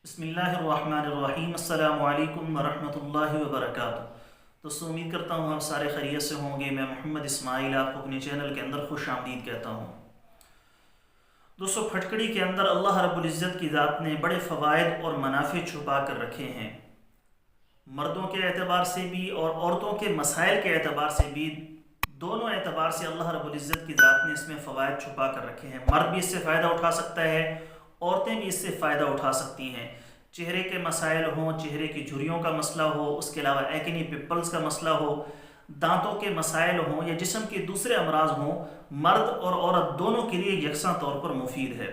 بسم اللہ الرحمن الرحیم۔ السلام علیکم ورحمۃ اللہ وبرکاتہ۔ دوستو امید کرتا ہوں آپ سارے خیریت سے ہوں گے۔ میں محمد اسماعیل آپ کو اپنے چینل کے اندر خوش آمدید کہتا ہوں۔ دوستو پھٹکڑی کے اندر اللہ رب العزت کی ذات نے بڑے فوائد اور منافع چھپا کر رکھے ہیں، مردوں کے اعتبار سے بھی اور عورتوں کے مسائل کے اعتبار سے بھی۔ دونوں اعتبار سے اللہ رب العزت کی ذات نے اس میں فوائد چھپا کر رکھے ہیں۔ مرد بھی اس سے فائدہ اٹھا سکتا ہے، عورتیں بھی اس سے فائدہ اٹھا سکتی ہیں۔ چہرے کے مسائل ہوں، چہرے کی جھریوں کا مسئلہ ہو، اس کے علاوہ ایکنی پمپلز کا مسئلہ ہو، دانتوں کے مسائل ہوں یا جسم کے دوسرے امراض ہوں، مرد اور عورت دونوں کے لیے یکساں طور پر مفید ہے۔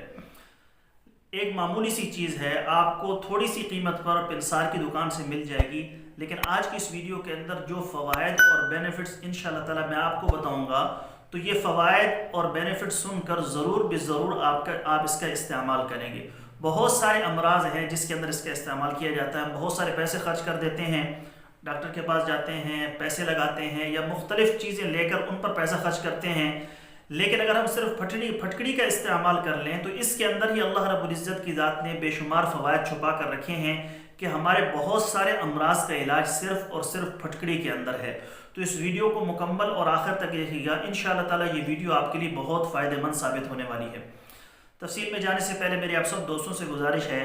ایک معمولی سی چیز ہے، آپ کو تھوڑی سی قیمت پر پنسار کی دکان سے مل جائے گی، لیکن آج کی اس ویڈیو کے اندر جو فوائد اور بینیفٹس انشاءاللہ تعالی میں آپ کو بتاؤں گا، تو یہ فوائد اور بینیفٹ سن کر ضرور بضرور آپ اس کا استعمال کریں گے۔ بہت سارے امراض ہیں جس کے اندر اس کا استعمال کیا جاتا ہے، بہت سارے پیسے خرچ کر دیتے ہیں، ڈاکٹر کے پاس جاتے ہیں، پیسے لگاتے ہیں یا مختلف چیزیں لے کر ان پر پیسہ خرچ کرتے ہیں، لیکن اگر ہم صرف پھٹکڑی کا استعمال کر لیں تو اس کے اندر ہی اللہ رب العزت کی ذات نے بے شمار فوائد چھپا کر رکھے ہیں کہ ہمارے بہت سارے امراض کا علاج صرف اور صرف پھٹکڑی کے اندر ہے۔ تو اس ویڈیو کو مکمل اور آخر تک دیکھیے گا، انشاءاللہ تعالی یہ ویڈیو آپ کے لیے بہت فائدہ مند ثابت ہونے والی ہے۔ تفصیل میں جانے سے پہلے میری آپ سب دوستوں سے گزارش ہے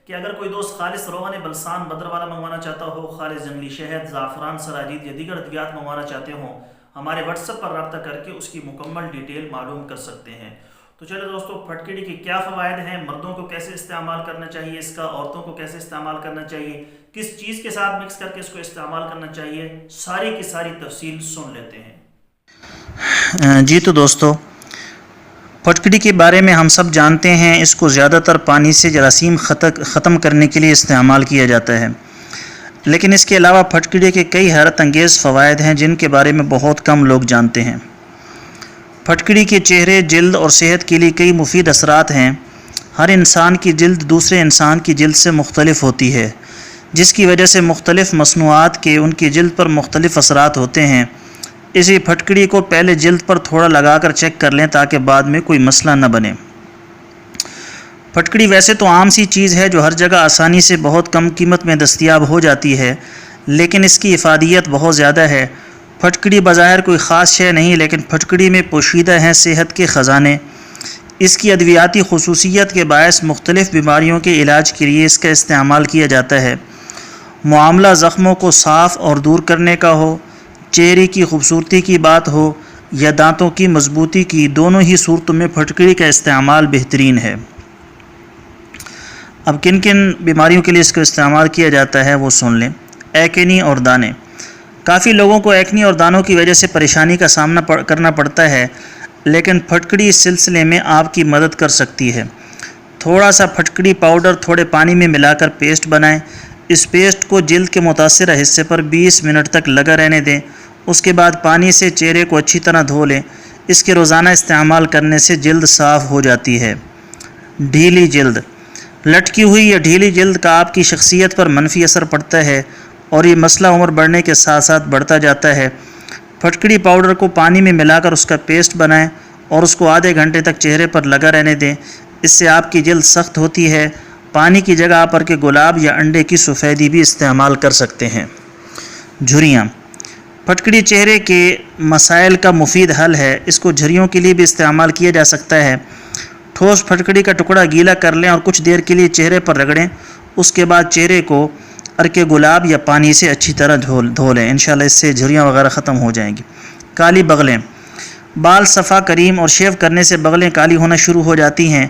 کہ اگر کوئی دوست خالص روغن بلسان بدر والا منگوانا چاہتا ہو، خالص جنگلی شہد، زعفران، سراجید یا دیگر ادویات منگوانا چاہتے ہوں، ہمارے واٹس ایپ پر رابطہ کر کے اس کی مکمل ڈیٹیل معلوم کر سکتے ہیں۔ تو چلو دوستو، پھٹکڑی کے کیا فوائد ہیں، مردوں کو کیسے استعمال کرنا چاہیے اس کا، عورتوں کو کیسے استعمال کرنا چاہیے، کس چیز کے ساتھ مکس کر کے اس کو استعمال کرنا چاہیے، ساری کی ساری تفصیل سن لیتے ہیں۔ جی تو دوستو، پھٹکڑی کے بارے میں ہم سب جانتے ہیں، اس کو زیادہ تر پانی سے جراثیم ختم کرنے کے لیے استعمال کیا جاتا ہے، لیکن اس کے علاوہ پھٹکڑی کے کئی حیرت انگیز فوائد ہیں جن کے بارے میں بہت کم لوگ جانتے ہیں۔ پھٹکڑی کے چہرے، جلد اور صحت کے لیے کئی مفید اثرات ہیں۔ ہر انسان کی جلد دوسرے انسان کی جلد سے مختلف ہوتی ہے، جس کی وجہ سے مختلف مصنوعات کے ان کی جلد پر مختلف اثرات ہوتے ہیں۔ اسی پھٹکڑی کو پہلے جلد پر تھوڑا لگا کر چیک کر لیں تاکہ بعد میں کوئی مسئلہ نہ بنے۔ پھٹکڑی ویسے تو عام سی چیز ہے جو ہر جگہ آسانی سے بہت کم قیمت میں دستیاب ہو جاتی ہے، لیکن اس کی افادیت بہت زیادہ ہے۔ پھٹکڑی بظاہر کوئی خاص شے نہیں، لیکن پھٹکڑی میں پوشیدہ ہیں صحت کے خزانے۔ اس کی ادویاتی خصوصیت کے باعث مختلف بیماریوں کے علاج کے لیے اس کا استعمال کیا جاتا ہے۔ معاملہ زخموں کو صاف اور دور کرنے کا ہو، چہرے کی خوبصورتی کی بات ہو یا دانتوں کی مضبوطی کی، دونوں ہی صورتوں میں پھٹکڑی کا استعمال بہترین ہے۔ اب کن کن بیماریوں کے لیے اس کا استعمال کیا جاتا ہے وہ سن لیں۔ ایکنی اور دانے۔ کافی لوگوں کو ایکنی اور دانوں کی وجہ سے پریشانی کا سامنا کرنا پڑتا ہے، لیکن پھٹکڑی اس سلسلے میں آپ کی مدد کر سکتی ہے۔ تھوڑا سا پھٹکڑی پاؤڈر تھوڑے پانی میں ملا کر پیسٹ بنائیں۔ اس پیسٹ کو جلد کے متاثرہ حصے پر 20 منٹ تک لگا رہنے دیں۔ اس کے بعد پانی سے چہرے کو اچھی طرح دھو لیں۔ اس کے روزانہ استعمال کرنے سے جلد صاف ہو جاتی ہے۔ ڈھیلی جلد۔ لٹکی ہوئی یا ڈھیلی جلد کا آپ کی شخصیت پر منفی اثر پڑتا ہے اور یہ مسئلہ عمر بڑھنے کے ساتھ ساتھ بڑھتا جاتا ہے۔ پھٹکڑی پاؤڈر کو پانی میں ملا کر اس کا پیسٹ بنائیں اور اس کو آدھے گھنٹے تک چہرے پر لگا رہنے دیں۔ اس سے آپ کی جلد سخت ہوتی ہے۔ پانی کی جگہ آپ کے گلاب یا انڈے کی سفیدی بھی استعمال کر سکتے ہیں۔ جھریاں۔ پھٹکڑی چہرے کے مسائل کا مفید حل ہے۔ اس کو جھریوں کے لیے بھی استعمال کیا جا سکتا ہے۔ ٹھوس پھٹکڑی کا ٹکڑا گیلا کر لیں اور کچھ دیر کے لیے چہرے پر رگڑیں۔ اس کے بعد چہرے کو عرق گلاب یا پانی سے اچھی طرح دھو لیں۔ انشاءاللہ اس سے جھریاں وغیرہ ختم ہو جائیں گی۔ کالی بغلیں۔ بال صفا کریم اور شیو کرنے سے بغلیں کالی ہونا شروع ہو جاتی ہیں۔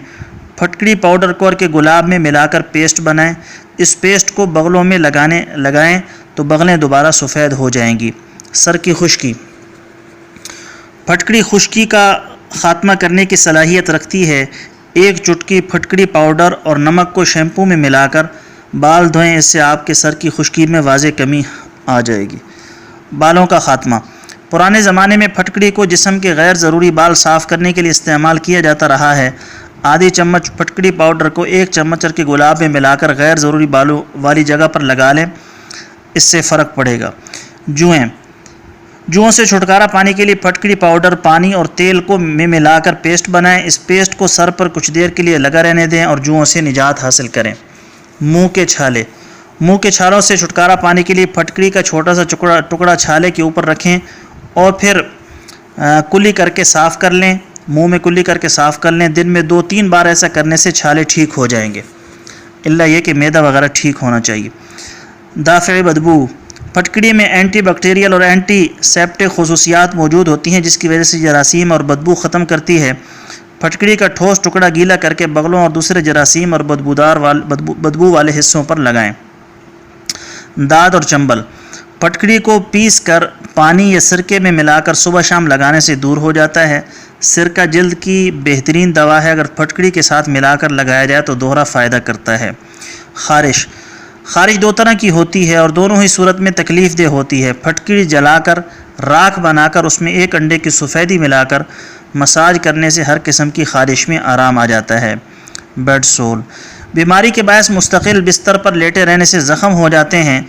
پھٹکڑی پاؤڈر کو عرق گلاب میں ملا کر پیسٹ بنائیں۔ اس پیسٹ کو بغلوں میں لگائیں تو بغلیں دوبارہ سفید ہو جائیں گی۔ سر کی خشکی۔ پھٹکڑی خشکی کا خاتمہ کرنے کی صلاحیت رکھتی ہے۔ ایک چٹکی پھٹکڑی پاؤڈر اور نمک کو شیمپو میں ملا کر بال دھوئیں، اس سے آپ کے سر کی خشکی میں واضح کمی آ جائے گی۔ بالوں کا خاتمہ۔ پرانے زمانے میں پھٹکڑی کو جسم کے غیر ضروری بال صاف کرنے کے لیے استعمال کیا جاتا رہا ہے۔ آدھی چمچ پھٹکڑی پاؤڈر کو 1 چمچ عرق گلاب میں ملا کر غیر ضروری بالوں والی جگہ پر لگا لیں، اس سے فرق پڑے گا۔ جوؤں سے چھٹکارا پانے کے لیے پھٹکڑی پاؤڈر، پانی اور تیل کو ملا کر پیسٹ بنائیں۔ اس پیسٹ کو سر پر کچھ دیر کے لیے لگا رہنے دیں اور جوؤں سے نجات حاصل کریں۔ منہ کے چھالے، منہ کے چھالوں سے چھٹکارا پانے کے لیے پھٹکڑی کا چھوٹا سا ٹکڑا چھالے کے اوپر رکھیں اور پھر کلی کر کے صاف کر لیں، منہ میں کلی کر کے صاف کر لیں۔ دن میں 2-3 بار ایسا کرنے سے چھالے ٹھیک ہو جائیں گے، اللہ یہ کہ معدہ وغیرہ ٹھیک ہونا چاہیے۔ دافع بدبو، پھٹکڑی میں اینٹی بیکٹیریل اور اینٹی سیپٹک خصوصیات موجود ہوتی ہیں جس کی وجہ سے جراثیم اور بدبو ختم کرتی ہے۔ پھٹکڑی کا ٹھوس ٹکڑا گیلا کر کے بغلوں اور دوسرے جراثیم اور بدبو والے حصوں پر لگائیں۔ داد اور چنبل، پھٹکڑی کو پیس کر پانی یا سرکے میں ملا کر صبح شام لگانے سے دور ہو جاتا ہے۔ سرکہ جلد کی بہترین دوا ہے، اگر پھٹکڑی کے ساتھ ملا کر لگایا جائے تو دوہرا فائدہ کرتا ہے۔ خارش، خارش 2 طرح کی ہوتی ہے اور دونوں ہی صورت میں تکلیف دہ ہوتی ہے۔ پھٹکڑی جلا کر راکھ بنا کر اس میں 1 انڈے کی سفیدی ملا کر مساج کرنے سے ہر قسم کی خارش میں آرام آ جاتا ہے۔ بیڈ سول، بیماری کے باعث مستقل بستر پر لیٹے رہنے سے زخم ہو جاتے ہیں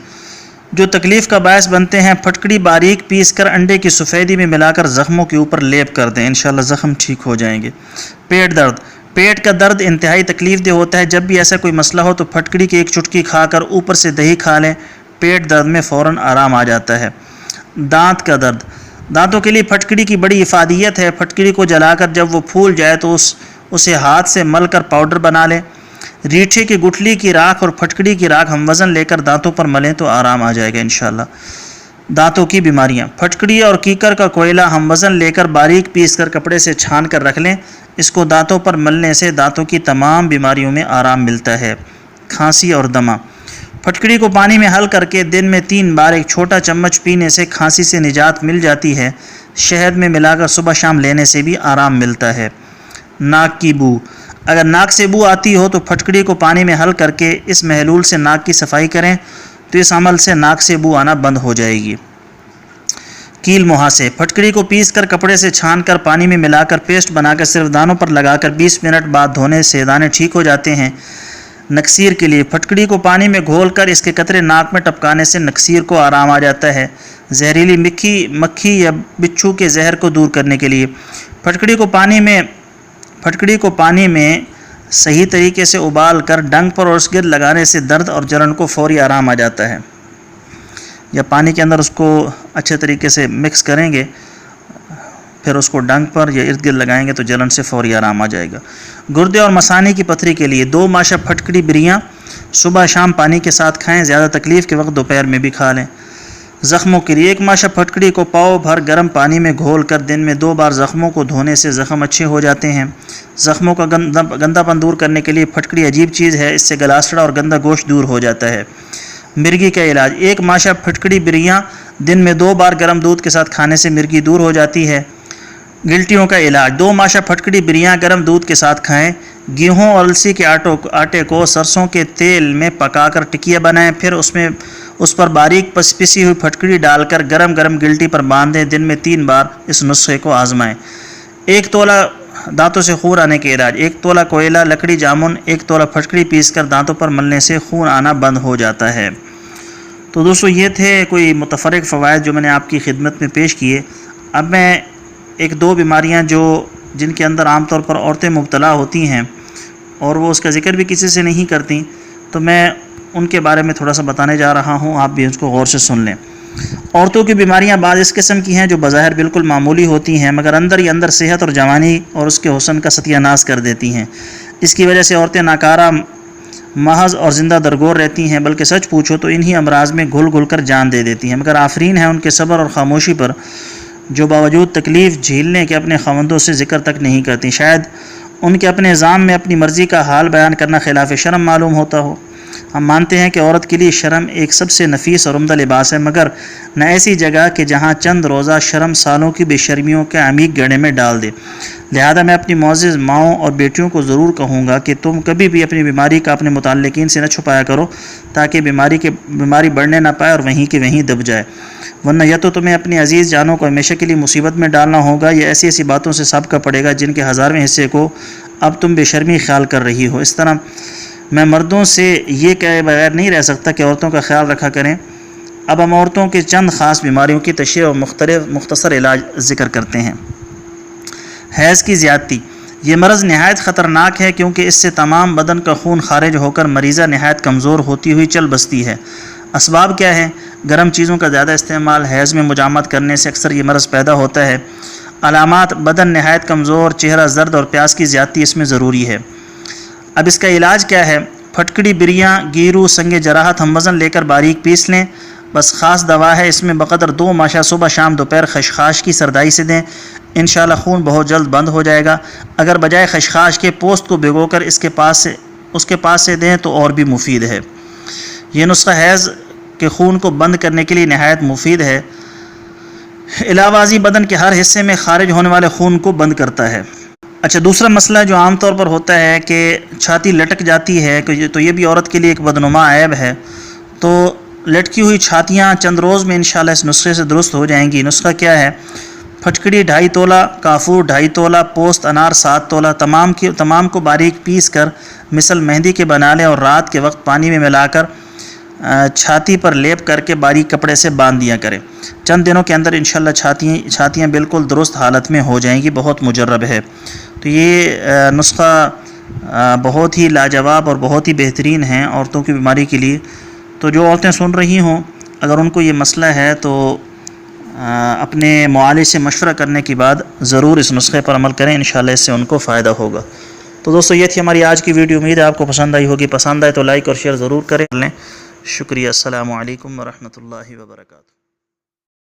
جو تکلیف کا باعث بنتے ہیں۔ پھٹکڑی باریک پیس کر انڈے کی سفیدی میں ملا کر زخموں کے اوپر لیپ کر دیں، انشاءاللہ زخم ٹھیک ہو جائیں گے۔ پیٹ درد، پیٹ کا درد انتہائی تکلیف دہ ہوتا ہے، جب بھی ایسا کوئی مسئلہ ہو تو پھٹکڑی کی 1 چٹکی کھا کر اوپر سے دہی کھا لیں، پیٹ درد میں فوراً آرام آ جاتا ہے۔ دانت کا درد، دانتوں کے لیے پھٹکڑی کی بڑی افادیت ہے۔ پھٹکڑی کو جلا کر جب وہ پھول جائے تو اسے ہاتھ سے مل کر پاؤڈر بنا لیں۔ ریٹھے کی گٹھلی کی راکھ اور پھٹکڑی کی راکھ ہم وزن لے کر دانتوں پر ملیں تو آرام آ جائے گا انشاءاللہ۔ دانتوں کی بیماریاں، پھٹکڑی اور کیکر کا کوئلہ ہم وزن لے کر باریک پیس کر کپڑے سے چھان کر رکھ لیں، اس کو دانتوں پر ملنے سے دانتوں کی تمام بیماریوں میں آرام ملتا ہے۔ کھانسی اور دمہ، پھٹکڑی کو پانی میں حل کر کے دن میں 3 بار 1 چھوٹا چمچ پینے سے کھانسی سے نجات مل جاتی ہے۔ شہد میں ملا کر صبح شام لینے سے بھی آرام ملتا ہے۔ ناک کی بو، اگر ناک سے بو آتی ہو تو پھٹکڑی کو پانی میں حل کر کے اس محلول سے ناک کی صفائی کریں تو اس عمل سے ناک سے بو آنا بند ہو جائے گی۔ کیل مہاسے، پھٹکڑی کو پیس کر کپڑے سے چھان کر پانی میں ملا کر پیسٹ بنا کر صرف دانوں پر لگا کر 20 منٹ بعد دھونے سے دانے ٹھیک ہو جاتے ہیں۔ نکسیر کے لیے، پھٹکڑی کو پانی میں گھول کر اس کے قطرے ناک میں ٹپکانے سے نکسیر کو آرام آ جاتا ہے۔ زہریلی مکھی یا بچھو کے زہر کو دور کرنے کے لیے پھٹکڑی کو پانی میں صحیح طریقے سے ابال کر ڈنگ پر اور اس گرد لگانے سے درد اور جلن کو فوری آرام آ جاتا ہے۔ یا پانی کے اندر اس کو اچھے طریقے سے مکس کریں گے، پھر اس کو ڈنگ پر یا ارد گرد لگائیں گے تو جلن سے فوری آرام آ جائے گا۔ گردے اور مثانے کی پتھری کے لیے 2 ماشا پھٹکڑی بریاں صبح شام پانی کے ساتھ کھائیں، زیادہ تکلیف کے وقت دوپہر میں بھی کھا لیں۔ زخموں کے لیے 1 ماشا پھٹکڑی کو پاؤ بھر گرم پانی میں گھول کر دن میں 2 بار زخموں کو دھونے سے زخم اچھے ہو جاتے ہیں۔ زخموں کا گندا پن دور کرنے کے لیے پھٹکڑی عجیب چیز ہے، اس سے گلاسڑا اور گندا گوشت دور ہو جاتا ہے۔ مرگی کا علاج، 1 ماشا پھٹکڑی بریاں دن میں 2 بار گرم دودھ کے ساتھ کھانے سے مرگی دور ہو جاتی ہے۔ گلٹیوں کا علاج، 2 ماشا پھٹکڑی بریاں گرم دودھ کے ساتھ کھائیں۔ گیہوں اور السی کے آٹے کو سرسوں کے تیل میں پکا کر ٹکیا بنائیں، پھر اس پر باریک پسی ہوئی پھٹکڑی ڈال کر گرم گلٹی پر باندھیں، دن میں 3 بار اس نسخے کو آزمائیں۔ 1 تولہ دانتوں سے خون آنے کے علاج، 1 تولہ کوئلہ، لکڑی جامن، 1 تولہ پھٹکڑی پیس کر دانتوں پر ملنے سے خون آنا بند ہو جاتا ہے۔ تو دوستو یہ تھے کوئی متفرق فوائد جو میں نے آپ کی خدمت میں پیش کیے۔ اب میں 1-2 بیماریاں جن کے اندر عام طور پر عورتیں مبتلا ہوتی ہیں اور وہ اس کا ذکر بھی کسی سے نہیں کرتی، تو میں ان کے بارے میں تھوڑا سا بتانے جا رہا ہوں، آپ بھی اس کو غور سے سن لیں۔ عورتوں کی بیماریاں بعض اس قسم کی ہیں جو بظاہر بالکل معمولی ہوتی ہیں مگر اندر ہی اندر صحت اور جوانی اور اس کے حسن کا ستیہ ناز کر دیتی ہیں۔ اس کی وجہ سے عورتیں ناکارہ، محض اور زندہ درگور رہتی ہیں، بلکہ سچ پوچھو تو انہی امراض میں گھل کر جان دے دیتی ہیں، مگر آفرین ہے ان کے صبر اور خاموشی پر جو باوجود تکلیف جھیلنے کے اپنے خاوندوں سے ذکر تک نہیں کرتی۔ شاید ان کے اپنے نظام میں اپنی مرضی کا حال بیان کرنا خلاف شرم معلوم ہوتا ہو۔ ہم مانتے ہیں کہ عورت کے لیے شرم ایک سب سے نفیس اور عمدہ لباس ہے، مگر نہ ایسی جگہ کہ جہاں چند روزہ شرم سالوں کی بے شرمیوں کے عمیق گڑھے میں ڈال دے۔ لہذا میں اپنی معزز ماؤں اور بیٹیوں کو ضرور کہوں گا کہ تم کبھی بھی اپنی بیماری کا اپنے متعلقین سے نہ چھپایا کرو تاکہ بیماری بڑھنے نہ پائے اور وہیں کی وہیں دب جائے، ورنہ یا تو تمہیں اپنی عزیز جانوں کو ہمیشہ کے لیے مصیبت میں ڈالنا ہوگا یا ایسی باتوں سے سابقہ پڑے گا جن کے 1000ویں حصے کو اب تم بے شرمی خیال کر رہی ہو۔ اس طرح میں مردوں سے یہ کہے بغیر نہیں رہ سکتا کہ عورتوں کا خیال رکھا کریں۔ اب ہم عورتوں کے چند خاص بیماریوں کی تشریح اور مختصر علاج ذکر کرتے ہیں۔ حیض کی زیادتی، یہ مرض نہایت خطرناک ہے کیونکہ اس سے تمام بدن کا خون خارج ہو کر مریضہ نہایت کمزور ہوتی ہوئی چل بستی ہے۔ اسباب کیا ہے؟ گرم چیزوں کا زیادہ استعمال، حیض میں مجامعت کرنے سے اکثر یہ مرض پیدا ہوتا ہے۔ علامات: بدن نہایت کمزور، چہرہ زرد اور پیاس کی زیادتی اس میں ضروری ہے۔ اب اس کا علاج کیا ہے؟ پھٹکڑی، بریاں، گیرو، سنگ جراحت ہم وزن لے کر باریک پیس لیں، بس خاص دوا ہے، اس میں بقدر 2 ماشا صبح شام دوپہر خشخاش کی سردائی سے دیں، انشاءاللہ خون بہت جلد بند ہو جائے گا۔ اگر بجائے خشخاش کے پوست کو بھگو کر اس کے پاس سے دیں تو اور بھی مفید ہے۔ یہ نسخہ حیض کے خون کو بند کرنے کے لیے نہایت مفید ہے۔ علاوہ ازیں بدن کے ہر حصے میں خارج ہونے والے خون کو بند کرتا ہے۔ اچھا، دوسرا مسئلہ جو عام طور پر ہوتا ہے کہ چھاتی لٹک جاتی ہے، تو یہ بھی عورت کے لیے ایک بدنما عیب ہے۔ تو لٹکی ہوئی چھاتیاں چند روز میں انشاءاللہ اس نسخے سے درست ہو جائیں گی۔ نسخہ کیا ہے؟ پھٹکڑی 2.5 تولہ، کافور 2.5 تولہ، پوست انار 7 تولہ، تمام کو باریک پیس کر مثل مہندی کے بنا لیں اور رات کے وقت پانی میں ملا کر چھاتی پر لیپ کر کے باریک کپڑے سے باندھ دیا کریں۔ چند دنوں کے اندر انشاءاللہ چھاتیاں بالکل درست حالت میں ہو جائیں گی، بہت مجرب ہے۔ تو یہ نسخہ بہت ہی لاجواب اور بہت ہی بہترین ہیں عورتوں کی بیماری کے لیے۔ تو جو عورتیں سن رہی ہوں، اگر ان کو یہ مسئلہ ہے تو اپنے معالج سے مشورہ کرنے کے بعد ضرور اس نسخے پر عمل کریں، انشاءاللہ اس سے ان کو فائدہ ہوگا۔ تو دوستو، یہ تھی ہماری آج کی ویڈیو، امید ہے آپ کو پسند آئی ہوگی۔ پسند آئے تو لائک اور شیئر ضرور کریں۔ شکریہ، السلام علیکم ورحمۃ اللہ وبرکاتہ۔